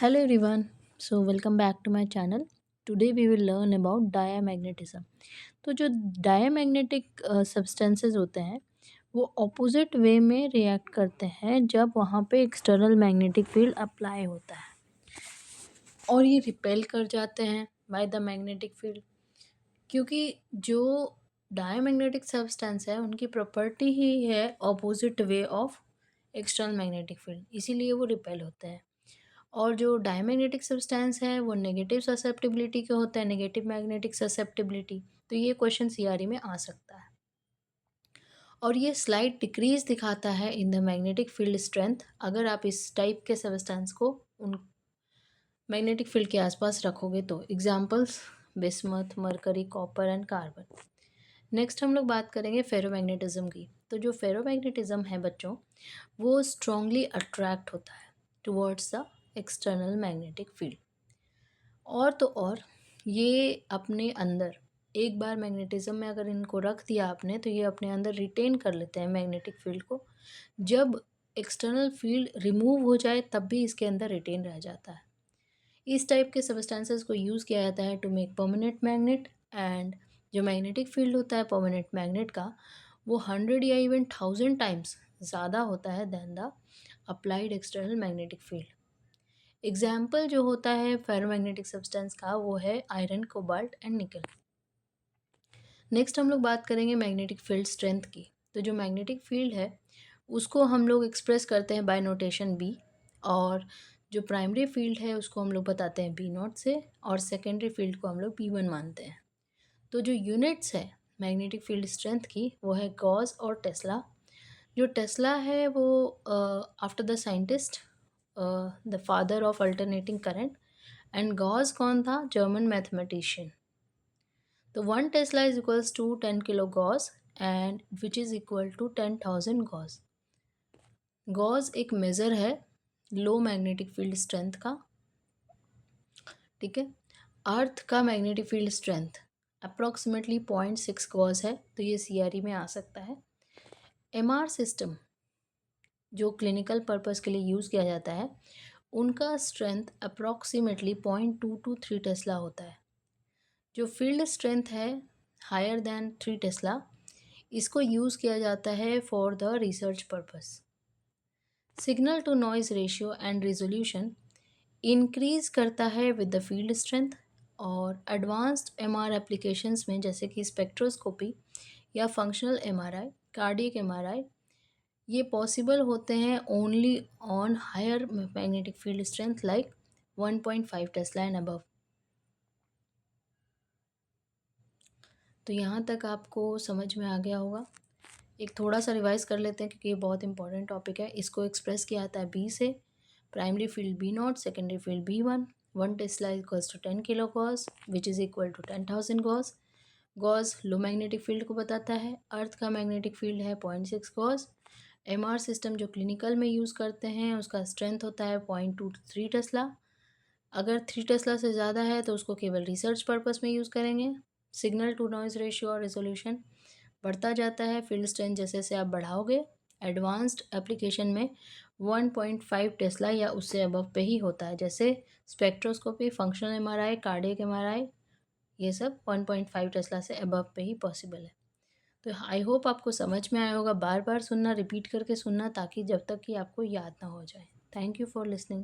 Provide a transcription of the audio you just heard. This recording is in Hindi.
Hello everyone. So welcome back to my channel. Today we will learn about diamagnetism. तो जो डायमैग्नेटिक सब्सटेंसेस होते हैं वो ऑपोजिट वे में रिएक्ट करते हैं जब वहाँ पे एक्सटर्नल मैग्नेटिक फील्ड अप्लाई होता है और ये रिपेल कर जाते हैं बाय द मैग्नेटिक फील्ड, क्योंकि जो डायमैग्नेटिक सब्सटेंस है उनकी प्रॉपर्टी ही है opposite way of external magnetic field, इसीलिए वो रिपेल होते हैं। और जो डायमैग्नेटिक सब्सटेंस है वो नेगेटिव ससेप्टिबिलिटी के होता है, नेगेटिव मैग्नेटिक ससेप्टिबिलिटी। तो ये क्वेश्चन सीआरई में आ सकता है। और ये स्लाइड डिक्रीज दिखाता है in the magnetic field strength अगर आप इस टाइप के सब्सटेंस को उन मैग्नेटिक फील्ड के आसपास रखोगे तो। Examples bismuth, mercury, copper and carbon. Next हम लोग बात करेंगे फेरोमैग्नेटिज्म की। तो जो फेरोमैग्नेटिज्म है बच्चों, वो स्ट्रांगली अट्रैक्ट होता है towards the external magnetic field. और तो और ये अपने अंदर एक बार मैग्नेटिज्म में अगर इनको रख दिया आपने तो ये अपने अंदर रिटेन कर लेते हैं मैग्नेटिक फील्ड को। जब एक्सटर्नल फील्ड रिमूव हो जाए तब भी इसके अंदर रिटेन रह जाता है। इस टाइप के सब्सटेंसेस को यूज़ किया जाता है to make permanent magnet. And जो मैग्नेटिक फील्ड होता है परमानेंट मैग्नेट का, वो 100 या इवन 1000 टाइम्स ज़्यादा होता है than the applied external magnetic field. Example जो होता है फेरोमैग्नेटिक सब्सटेंस का वो है iron, cobalt and nickel. Next हम लोग बात करेंगे मैग्नेटिक फील्ड स्ट्रेंथ की। तो जो मैग्नेटिक फील्ड है उसको हम लोग एक्सप्रेस करते हैं बाय नोटेशन बी। और जो प्राइमरी फील्ड है उसको हम लोग बताते हैं बी नॉट से, और सेकेंडरी फील्ड को हम लोग बी वन मानते हैं। तो जो यूनिट्स है मैग्नेटिक फील्ड स्ट्रेंथ की वो है गॉस और टेस्ला। जो टेस्ला है वो after the scientist, the father of alternating current. And Gauss कौन था? German mathematician. तो 1 tesla is equals to 10 kilo gauss and which is equal to 10,000 gauss. Gauss एक मेज़र है लो मैग्नेटिक फील्ड स्ट्रेंथ का, ठीक है। अर्थ का magnetic field strength approximately 0.6 Gauss है, तो ये सीआरई में आ सकता है। एमआर सिस्टम जो क्लिनिकल पर्पस के लिए यूज़ किया जाता है उनका स्ट्रेंथ अप्रॉक्सीमेटली 0.2 to 3 टेस्ला होता है। जो फील्ड स्ट्रेंथ है हायर दैन 3 टेस्ला, इसको यूज़ किया जाता है for the research purpose. Signal to noise ratio and resolution increase करता है विद द फील्ड स्ट्रेंथ। और एडवांस्ड एमआर एप्लीकेशंस में जैसे कि स्पेक्ट्रोस्कोपी या फंक्शनल एमआरआई, कार्डियक एमआरआई, ये पॉसिबल होते हैं only on higher magnetic field strength like 1.5 tesla and above. तो यहाँ तक आपको समझ में आ गया होगा। एक थोड़ा सा रिवाइज कर लेते हैं क्योंकि ये बहुत इंपॉर्टेंट टॉपिक है। इसको एक्सप्रेस किया जाता है बी से। Primary field B nought, secondary field B one. 1 tesla equals to 10 kilo gauss which is equal to 10,000 gauss. Gauss low magnetic field को बताता है। अर्थ का मैग्नेटिक फील्ड है 0.6 गॉस। एमआर सिस्टम जो क्लिनिकल में यूज़ करते हैं उसका स्ट्रेंथ होता है 0.2 to 3 टेस्ला। अगर 3 टेस्ला से ज़्यादा है तो उसको केवल रिसर्च पर्पस में यूज़ करेंगे। सिग्नल टू नॉइज़ रेशियो और रेजोल्यूशन बढ़ता जाता है फील्ड स्ट्रेंथ जैसे जैसे आप बढ़ाओगे। एडवांस्ड एप्लीकेशन में 1.5 टेस्ला या उससे अबव पे ही होता है, जैसे spectroscopy, functional MRI, cardiac MRI, ये सब 1.5 टेस्ला से अबव पे ही पॉसिबल है। तो आई होप आपको समझ में आया होगा। बार बार सुनना, रिपीट करके सुनना ताकि जब तक कि आपको याद ना हो जाए। Thank you for listening.